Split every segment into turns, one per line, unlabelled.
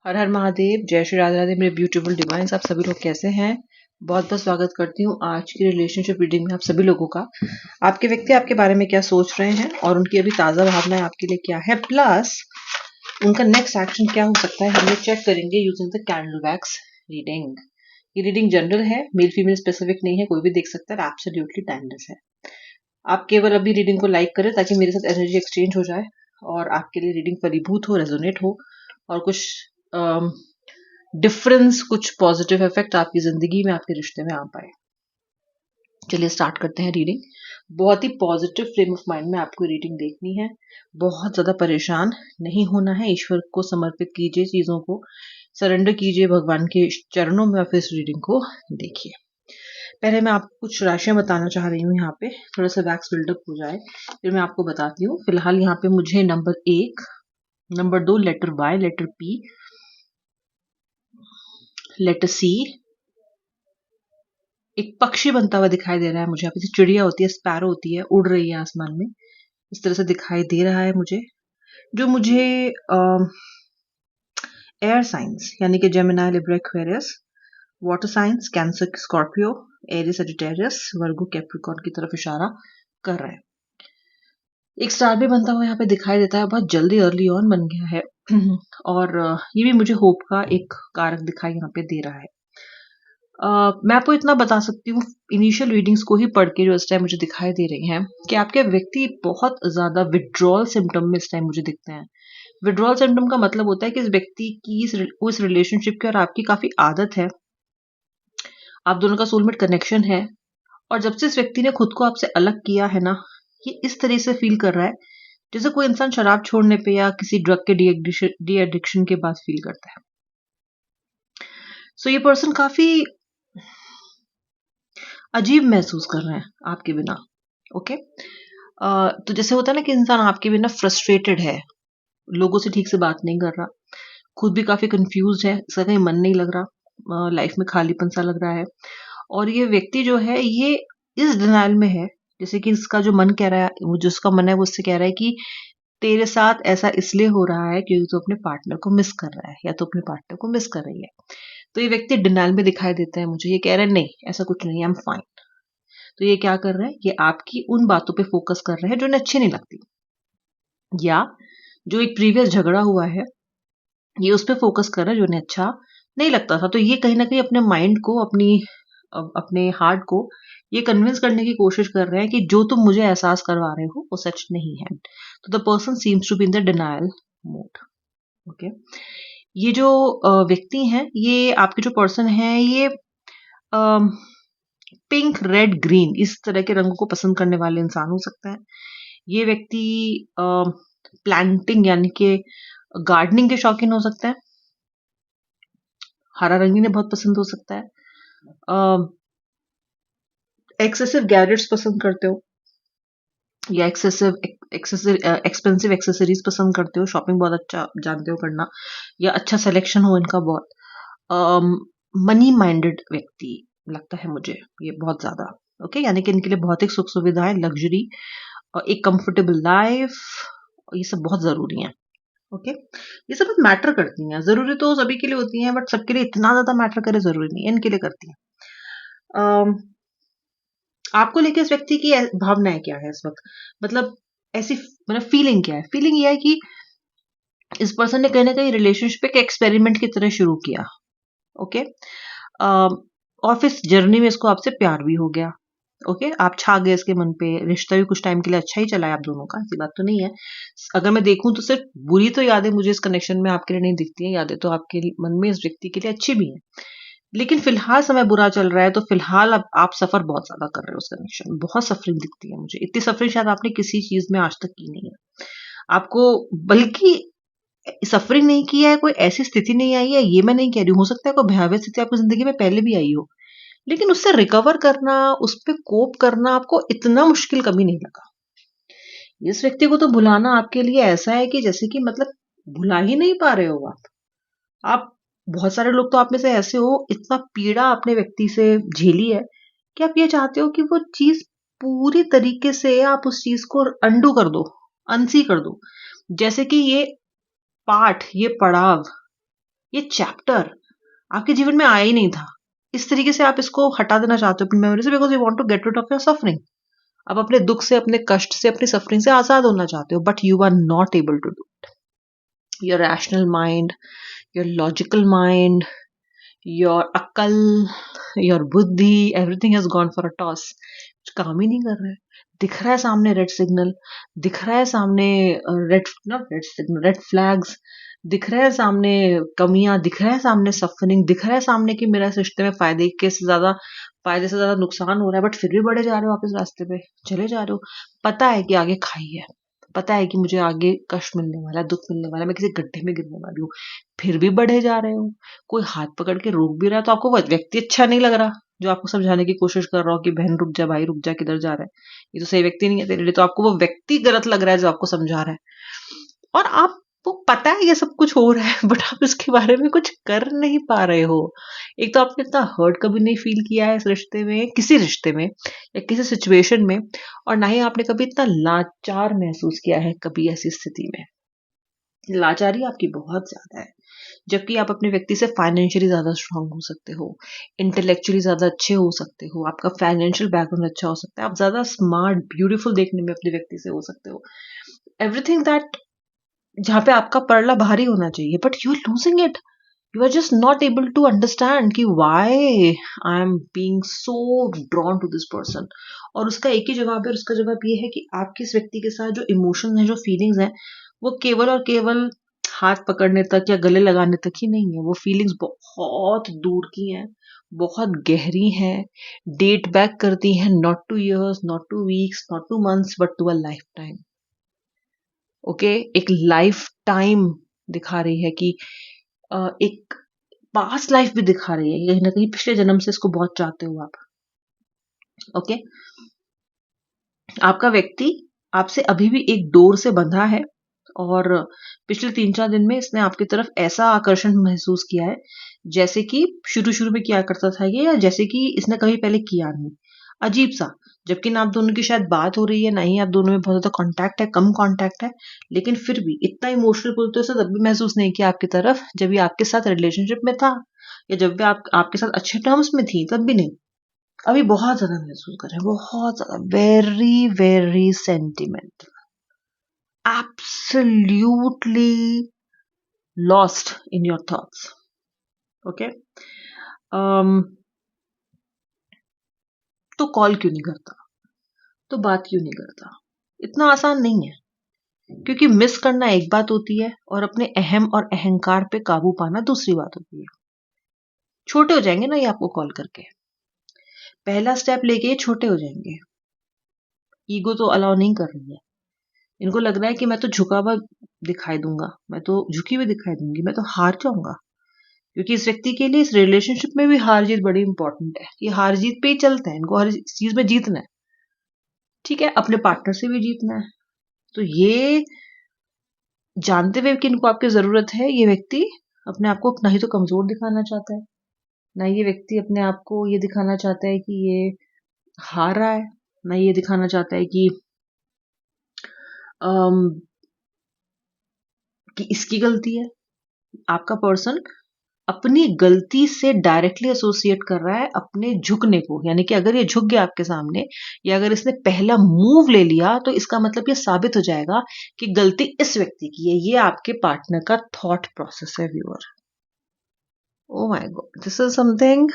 हर हर महादेव, जय श्री राधे राधे मेरे beautiful divines. आप सभी लोग कैसे हैं? बहुत बहुत स्वागत करती हूँ आज की रिलेशनशिप रीडिंग में आप सभी लोगों का। आपके व्यक्ति आपके बारे में क्या सोच रहे हैं और उनकी अभी ताज़ा भावनाएं आपके लिए क्या है, प्लस उनका नेक्स्ट एक्शन क्या हो सकता है, हम लोग चेक करेंगे using the candle wax reading. ये रीडिंग जनरल है, मेल फीमेल स्पेसिफिक नहीं है, कोई भी देख सकता है, एब्सोल्युटली टाइमलेस है। आप केवल अभी रीडिंग को लाइक करें ताकि मेरे साथ एनर्जी एक्सचेंज हो जाए और आपके लिए रीडिंग फलीभूत हो, रेजोनेट हो और कुछ डिफरेंस, कुछ पॉजिटिव इफेक्ट आपकी जिंदगी में, आपके रिश्ते में आ पाए। चलिए स्टार्ट करते हैं रीडिंग। बहुत ही पॉजिटिव फ्रेम ऑफ माइंड में आपको रीडिंग देखनी है। बहुत ज्यादा परेशान नहीं होना है, ईश्वर को समर्पित कीजिए, चीजों को सरेंडर कीजिए भगवान के चरणों में और फिर इस रीडिंग को देखिए। पहले मैं आपको कुछ राशियां बताना चाह रही हूँ, यहाँ पे थोड़ा सा वैक्स बिल्डअप हो जाए फिर मैं आपको बताती हूँ। फिलहाल यहाँ पे मुझे number 1, number 2 letter Y, letter P, letter C, एक पक्षी बनता हुआ दिखाई दे रहा है मुझे। यहाँ पे चिड़िया होती है, स्पैरो होती है, उड़ रही है आसमान में, इस तरह से दिखाई दे रहा है मुझे। जो मुझे एयर साइंस यानी कि Gemini, Libra, Aquarius, water signs Cancer, Scorpio, Aries, Sagittarius, Virgo, Capricorn की तरफ इशारा कर रहा है। एक स्टार भी बनता हुआ यहाँ पे दिखाई देता है, बहुत जल्दी अर्ली ऑन बन गया है और ये भी मुझे होप का एक कारक दिखाई यहाँ पे दे रहा है। मैं आपको इतना बता सकती हूँ इनिशियल रीडिंग्स को ही पढ़ के जो इस टाइम मुझे दिखाई दे रही हैं कि आपके व्यक्ति बहुत ज्यादा विड्रॉल सिम्टम में इस टाइम मुझे दिखते हैं। विड्रॉल सिम्टम का मतलब होता है कि इस व्यक्ति की इस रिलेशनशिप की और आपकी काफी आदत है, आप दोनों का सोलमेट कनेक्शन है, और जब से इस व्यक्ति ने खुद को आपसे अलग किया है ना, ये इस तरह से फील कर रहा है जैसे कोई इंसान शराब छोड़ने पे या किसी ड्रग के डी एडिक्शन के बाद फील करता है। सो ये पर्सन काफी अजीब महसूस कर रहे हैं आपके बिना। ओके, तो जैसे होता है ना कि इंसान आपके बिना फ्रस्ट्रेटेड है, लोगों से ठीक से बात नहीं कर रहा, खुद भी काफी कंफ्यूज है, इसका कहीं मन नहीं लग रहा, लाइफ में खालीपन सा लग रहा है। और ये व्यक्ति जो है ये इस डिनाइल में है, जैसे कि इसका जो मन कह रहा है, जो उसका मन है वो उससे कह रहा है कि तेरे साथ ऐसा इसलिए हो रहा है क्योंकि तू अपने पार्टनर को मिस कर रहा है या तो अपने पार्टनर को मिस कर रही है। तो ये व्यक्ति डिनाइल में दिखाई देता है मुझे, ये कह रहा है नहीं ऐसा कुछ नहीं, आई एम फाइन। तो ये क्या कर रहे हैं, ये आपकी उन बातों पे फोकस कर रहे हैं जो उन्हें अच्छी नहीं लगती, या जो एक प्रीवियस झगड़ा हुआ है ये उस पर फोकस कर रहा है जो उन्हें अच्छा नहीं लगता था। तो ये कहीं ना कहीं अपने माइंड को, अपने हार्ट को ये कन्विंस करने की कोशिश कर रहे हैं कि जो तुम मुझे एहसास करवा रहे हो वो सच नहीं है। तो the person seems to be in the denial mode. Okay, ये जो व्यक्ति हैं, ये आपके जो पर्सन है, ये पिंक, रेड, ग्रीन इस तरह के रंगों को पसंद करने वाले इंसान हो सकते हैं। ये व्यक्ति प्लांटिंग यानी कि गार्डनिंग के शौकीन हो सकते हैं। हरा रंग इन्हें बहुत पसंद हो सकता है। एक्सेसिव गैजेट्स पसंद करते हो या एक्सपेंसिव एक्सेसरीज पसंद करते हो, शॉपिंग बहुत अच्छा जानते हो करना, या अच्छा सिलेक्शन हो इनका बहुत। मनी माइंडेड व्यक्ति लगता है मुझे ये बहुत ज्यादा। ओके, यानी कि इनके लिए भौतिक सुख सुविधाएं, लग्जरी और एक कंफर्टेबल लाइफ, ये सब बहुत जरूरी है। ओके, ये सब मैटर करती हैं, जरूरी तो सभी के लिए होती हैं बट सबके लिए इतना ज्यादा मैटर करे जरूरी नहीं है, इनके लिए करती हैं। आपको लेकर इस व्यक्ति की भावनाएं क्या है इस वक्त, मतलब ऐसी मतलब फीलिंग क्या है? फीलिंग यह है कि इस पर्सन ने कहीं ना कहीं रिलेशनशिप एक एक्सपेरिमेंट की तरह शुरू किया। ओके, ऑफिस जर्नी में इसको आपसे प्यार भी हो गया। ओके, आप छा गए इसके मन पे, रिश्ता भी कुछ टाइम के लिए अच्छा ही चला है आप दोनों का, ऐसी बात तो नहीं है। अगर मैं देखूं तो सिर्फ बुरी तो यादें मुझे इस कनेक्शन में आपके लिए नहीं दिखती हैं, यादें तो आपके मन में इस व्यक्ति के लिए अच्छी भी हैं, लेकिन फिलहाल समय बुरा चल रहा है, तो फिलहाल अब आप सफर बहुत ज्यादा कर रहे हो उस कनेक्शन में, बहुत सफरिंग दिखती है मुझे, इतनी सफरिंग शायद आपने किसी चीज में आज तक की नहीं है आपको, बल्कि सफरिंग नहीं की है, कोई ऐसी स्थिति नहीं आई है, ये मैं नहीं कह रही हूँ, हो सकता है कोई भयावह स्थिति आपकी जिंदगी में पहले भी आई हो, लेकिन उससे रिकवर करना, उस पर कोप करना आपको इतना मुश्किल कभी नहीं लगा। इस व्यक्ति को तो भुलाना आपके लिए ऐसा है कि जैसे कि मतलब भुला ही नहीं पा रहे हो आप। बहुत सारे लोग तो आप में से ऐसे हो, इतना पीड़ा अपने व्यक्ति से झेली है कि आप ये चाहते हो कि वो चीज पूरी तरीके से आप उस चीज को अंडू कर दो, अनसी कर दो, जैसे कि ये पाठ, ये पड़ाव, ये चैप्टर आपके जीवन में आया ही नहीं था, इस तरीके से आप इसको हटा देना चाहते हो अपनी मेमोरी से, because you want to get rid of your suffering. आप अपने दुख से, अपने कष्ट से, अपनी सफरिंग से आजाद होना चाहते हो, but you are not able to do it. Your rational mind, your logical mind, your अक्ल, योर बुद्धि, everything has gone for a toss. काम ही नहीं कर रहा है। दिख रहा है सामने रेड सिग्नल, दिख रहा है सामने red, not red signal, red flags, दिख रहा है सामने कमियां, दिख रहा है सामने सफरिंग, दिख रहा है सामने कि मेरा इस रिश्ते में फायदे से ज्यादा नुकसान हो रहा है, बट फिर भी बढ़े जा रहे हो आप इस रास्ते पे, चले जा रहे हो। पता है कि आगे खाई है, पता है कि मुझे आगे कष्ट मिलने वाला है, दुख मिलने वाला है, मैं किसी गड्ढे में गिरने वाली हूँ, फिर भी बढ़े जा रहे हो। कोई हाथ पकड़ के रोक भी रहा है तो आपको वो व्यक्ति अच्छा नहीं लग रहा, जो आपको समझाने की कोशिश कर रहा हो कि बहन रुक जा, भाई रुक जा, किधर जा रहा है, ये तो सही व्यक्ति नहीं है तेरे लिए। तो आपको वो व्यक्ति गलत लग रहा है जो आपको समझा रहा है, और आपको पता है ये सब कुछ हो रहा है, बट आप इसके बारे में कुछ कर नहीं पा रहे हो। एक तो आपने इतना हर्ट कभी नहीं फील किया है इस रिश्ते में, किसी रिश्ते में या किसी सिचुएशन में, और ना ही आपने कभी इतना लाचार महसूस किया है कभी ऐसी स्थिति में। लाचारी आपकी बहुत ज्यादा है, जबकि आप अपने व्यक्ति से फाइनेंशियली ज्यादा स्ट्रांग हो सकते हो, इंटेलेक्चुअली ज्यादा अच्छे हो सकते हो, आपका फाइनेंशियल बैकग्राउंड अच्छा हो सकता है, आप ज्यादा स्मार्ट ब्यूटीफुल देखने में अपने व्यक्ति से हो सकते हो, एवरीथिंग दैट, जहाँ पे आपका परला भारी होना चाहिए, but you are losing it. You are just not able to understand कि why I am being so drawn to this person. और उसका एक ही जवाब है, और उसका जवाब ये है कि आपके इस व्यक्ति के साथ जो इमोशन है, जो फीलिंग्स हैं, वो केवल और केवल हाथ पकड़ने तक या गले लगाने तक ही नहीं है। वो फीलिंग्स बहुत दूर की हैं, बहुत गहरी हैं, डेट बैक करती हैं, not to years, not to weeks, not to months, but to a lifetime. Okay, एक लाइफ टाइम दिखा रही है कि एक पास्ट लाइफ भी दिखा रही है, कहीं ना कहीं पिछले जन्म से इसको बहुत चाहते हो आप। ओके, आपका व्यक्ति आपसे अभी भी एक डोर से बंधा है, और पिछले 3-4 दिन में इसने आपकी तरफ ऐसा आकर्षण महसूस किया है जैसे कि शुरू शुरू में किया करता था ये, या जैसे कि इसने कभी पहले किया नहीं। अजीब सा, जबकि ना आप दोनों की शायद बात हो रही है, ना ही आप दोनों में बहुत ज्यादा कांटेक्ट है, कम कांटेक्ट है, लेकिन फिर भी इतना इमोशनल पुल तो इसे तब भी महसूस नहीं किया आपकी तरफ जब ये आपके साथ रिलेशनशिप में था, या जब भी आपके साथ अच्छे टर्म्स में थी, तब भी नहीं। अभी बहुत ज्यादा महसूस कर रहे हैं, बहुत ज्यादा, very very sentimental, absolutely lost in your thoughts. Okay, तो कॉल क्यों नहीं करता, तो बात क्यों नहीं करता? इतना आसान नहीं है, क्योंकि मिस करना एक बात होती है और अपने अहम और अहंकार पे काबू पाना दूसरी बात होती है। छोटे हो जाएंगे ना ये आपको कॉल करके, पहला स्टेप लेके ये छोटे हो जाएंगे। ईगो तो अलाउ नहीं कर रही है, इनको लग रहा है कि मैं तो झुका हुआ दिखाई दूंगा, मैं तो झुकी हुई दिखाई दूंगी, मैं तो हार जाऊंगा, क्योंकि इस व्यक्ति के लिए इस रिलेशनशिप में भी हार जीत बड़ी इंपॉर्टेंट है। ये हार जीत पे ही चलते हैं, इनको हर चीज में जीतना है। ठीक है, अपने पार्टनर से भी जीतना है। तो ये जानते हुए कि इनको आपकी जरूरत है, ये व्यक्ति अपने आप को ना ही तो कमजोर दिखाना चाहता है, ना ये व्यक्ति अपने आप को ये दिखाना चाहता है कि ये हार रहा है, ना ये दिखाना चाहता है अम, कि इसकी गलती है। आपका पर्सन अपनी गलती से डायरेक्टली एसोसिएट कर रहा है अपने झुकने को, यानी कि अगर ये झुक गया आपके सामने, या अगर इसने पहला मूव ले लिया, तो इसका मतलब ये साबित हो जाएगा कि गलती इस व्यक्ति की है। ये आपके पार्टनर का थॉट प्रोसेस है viewer. Oh my God, this is something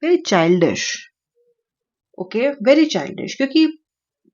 very childish. Okay, very childish, क्योंकि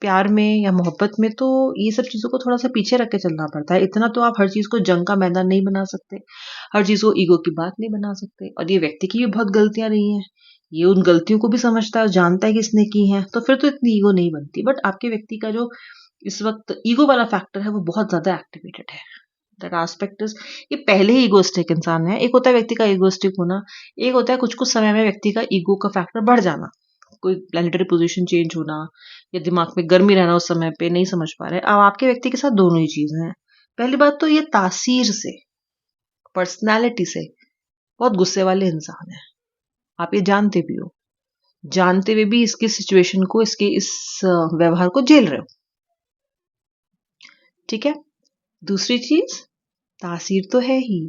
प्यार में या मोहब्बत में तो ये सब चीजों को थोड़ा सा पीछे रख के चलना पड़ता है। इतना तो आप हर चीज को जंग का मैदान नहीं बना सकते, हर चीज को ईगो की बात नहीं बना सकते। और ये व्यक्ति की भी बहुत गलतियां रही हैं, ये उन गलतियों को भी समझता है और जानता है कि इसने की है, तो फिर तो इतनी ईगो नहीं बनती। बट आपके व्यक्ति का जो इस वक्त ईगो वाला फैक्टर है, वो बहुत ज्यादा एक्टिवेटेड है। दैट एस्पेक्ट इज, ये पहले ही ईगोस्टिक इंसान है। एक होता है व्यक्ति का ईगोस्टिक होना, एक होता है कुछ कुछ समय में व्यक्ति का ईगो का फैक्टर बढ़ जाना, कोई प्लानिटरी पोजीशन चेंज होना, या दिमाग में गर्मी रहना उस समय पे नहीं समझ पा रहे। अब आपके व्यक्ति के साथ दोनों ही चीजें हैं। पहली बात तो ये तासीर से, पर्सनैलिटी से बहुत गुस्से वाले इंसान है, आप ये जानते भी हो, जानते हुए भी इसकी सिचुएशन को, इसके इस व्यवहार को झेल रहे हो। ठीक है, दूसरी चीज, तासीर तो है ही,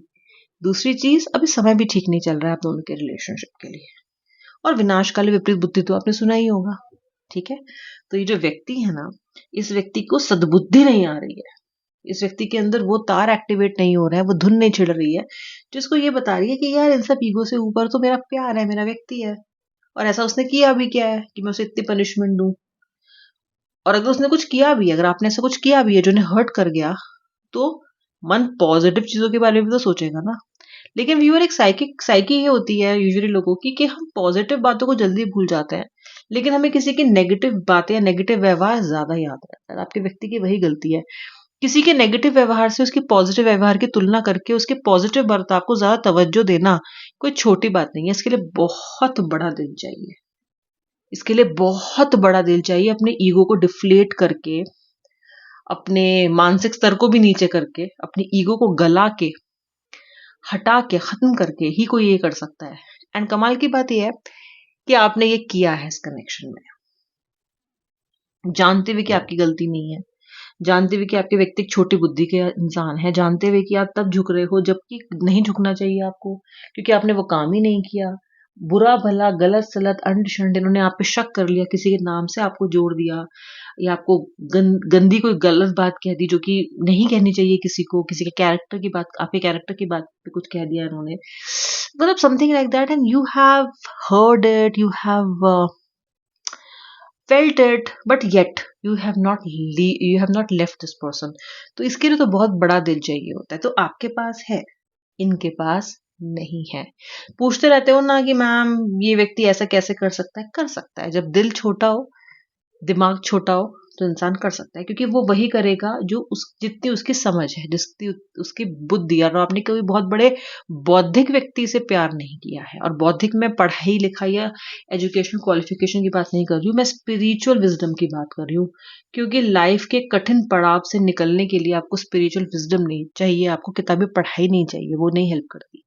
दूसरी चीज, अभी समय भी ठीक नहीं चल रहा है आप दोनों के रिलेशनशिप के लिए। और विनाशकाल विपरीत बुद्धि तो आपने सुना ही होगा, ठीक है। तो ये जो व्यक्ति है ना, इस व्यक्ति को सद्बुद्धि नहीं आ रही है, इस व्यक्ति के अंदर वो तार एक्टिवेट नहीं हो रहा है, वो धुन नहीं छिड़ रही है जिसको ये बता रही है कि यार इन सब ईगो से ऊपर तो मेरा प्यार है, मेरा व्यक्ति है, और ऐसा उसने किया भी क्या है कि मैं उसे इतनी पनिशमेंट दूं। और अगर उसने कुछ किया भी, अगर आपने ऐसा कुछ किया भी है जो उन्हें हर्ट कर गया, तो मन पॉजिटिव चीजों के बारे में भी तो सोचेगा ना। लेकिन व्यूअर, एक साइकी ये होती है यूजुअली लोगों की कि हम पॉजिटिव बातों को जल्दी भूल जाते हैं, लेकिन हमें किसी की नेगेटिव बातें या नेगेटिव व्यवहार ज्यादा याद रहता है। आपके व्यक्ति की वही गलती है, किसी के नेगेटिव व्यवहार से उसके पॉजिटिव व्यवहार की तुलना करके उसके पॉजिटिव बर्ताव को ज्यादा तवज्जो देना कोई छोटी बात नहीं है। इसके लिए बहुत बड़ा दिल चाहिए, इसके लिए बहुत बड़ा दिल चाहिए, अपने ईगो को डिफ्लेट करके, अपने मानसिक स्तर को भी नीचे करके, अपनी ईगो को गला के, हटा के, खत्म करके ही कोई ये कर सकता है। एंड कमाल की बात यह है कि आपने ये किया है इस कनेक्शन में, जानते हुए कि आपकी गलती नहीं है, जानते हुए कि आपके व्यक्ति एक छोटी बुद्धि के इंसान है, जानते हुए कि आप तब झुक रहे हो जबकि नहीं झुकना चाहिए आपको, क्योंकि आपने वो काम ही नहीं किया। बुरा भला गलत सलत अंड शंड इन्होंने आप पे शक कर लिया, किसी के नाम से आपको जोड़ दिया, या आपको गंदी कोई गलत बात कह दी जो कि नहीं कहनी चाहिए किसी को, किसी के कैरेक्टर की बात, आपके कैरेक्टर की बात पे कुछ कह दिया इन्होंने, मतलब something like that, and you have heard it, you have felt it, but yet you have not left this person। तो इसके लिए तो बहुत बड़ा दिल चाहिए होता है। तो आपके पास है, इनके पास नहीं है। पूछते रहते हो ना कि मैम ये व्यक्ति ऐसा कैसे कर सकता है, कर सकता है। जब दिल छोटा हो, दिमाग छोटा हो, तो इंसान कर सकता है, क्योंकि वो वही करेगा जो जितनी उसकी समझ है, जितनी उसकी बुद्धि। और आपने कोई बहुत बड़े बौद्धिक व्यक्ति से प्यार नहीं किया है, और बौद्धिक में पढ़ाई लिखाई या एजुकेशन क्वालिफिकेशन की बात नहीं कर रही हूँ, मैं स्पिरिचुअल विजडम की बात कर रही हूँ। क्योंकि लाइफ के कठिन पड़ाव से निकलने के लिए आपको स्पिरिचुअल विजडम नहीं चाहिए, आपको किताबी पढ़ाई नहीं चाहिए, वो नहीं हेल्प करती।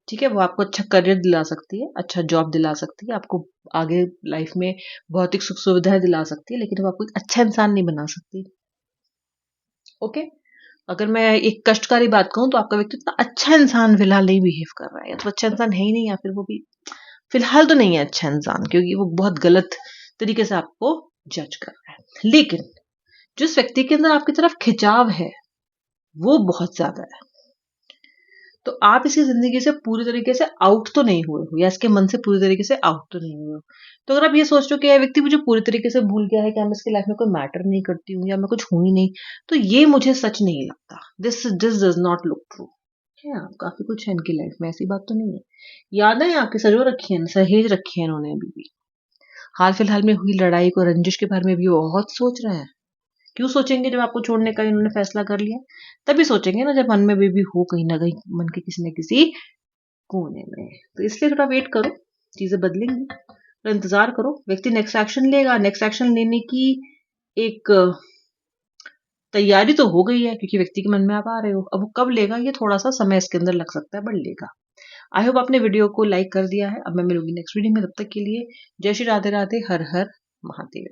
ठीक है, वो आपको अच्छा करियर दिला सकती है, अच्छा जॉब दिला सकती है, आपको आगे लाइफ में भौतिक सुख सुविधाएं दिला सकती है, लेकिन वो आपको एक अच्छा इंसान नहीं बना सकती। ओके, अगर मैं एक कष्टकारी बात कहूं तो आपका व्यक्ति इतना अच्छा इंसान फिलहाल नहीं बिहेव कर रहा है, या तो अच्छा इंसान है ही नहीं, या फिर वो भी फिलहाल तो नहीं है अच्छा इंसान, क्योंकि वो बहुत गलत तरीके से आपको जज कर रहा है। लेकिन जिस व्यक्ति के अंदर आपकी तरफ खिंचाव है, वो बहुत ज्यादा है, तो आप इसकी जिंदगी से पूरी तरीके से आउट तो नहीं हुए हो, या इसके मन से पूरी तरीके से आउट तो नहीं हुए हो। तो अगर आप ये सोच रहे हो कि यह व्यक्ति मुझे पूरी तरीके से भूल गया है, कि मैं इसकी लाइफ में कोई मैटर नहीं करती हूँ, या मैं कुछ हूं ही नहीं, तो ये मुझे सच नहीं लगता। This does not look true. है, काफी कुछ है इनकी लाइफ में, ऐसी बात तो नहीं है। यादें आपकी सजो रखी है, सहेज रखी है इन्होंने अभी भी। हाल फिलहाल में हुई लड़ाई को, रंजिश के बारे में भी बहुत सोच रहे हैं। क्यों सोचेंगे, जब आपको छोड़ने का इन्होंने फैसला कर लिया, तभी सोचेंगे ना, जब मन में भी हो कहीं ना कहीं, मन के किसी न किसी कोने में। तो इसलिए थोड़ा वेट करो, चीजें बदलेंगी, तो इंतजार करो। व्यक्ति नेक्स्ट एक्शन लेगा, नेक्स्ट एक्शन लेने की एक तैयारी तो हो गई है, क्योंकि व्यक्ति के मन में आप आ रहे हो। अब वो कब लेगा, ये थोड़ा सा समय इसके अंदर लग सकता है, बट लेगा। आई होप आपने वीडियो को लाइक कर दिया है। अब मैं मिलूंगी नेक्स्ट वीडियो में, तब तक के लिए जय श्री राधे राधे, हर हर महादेव।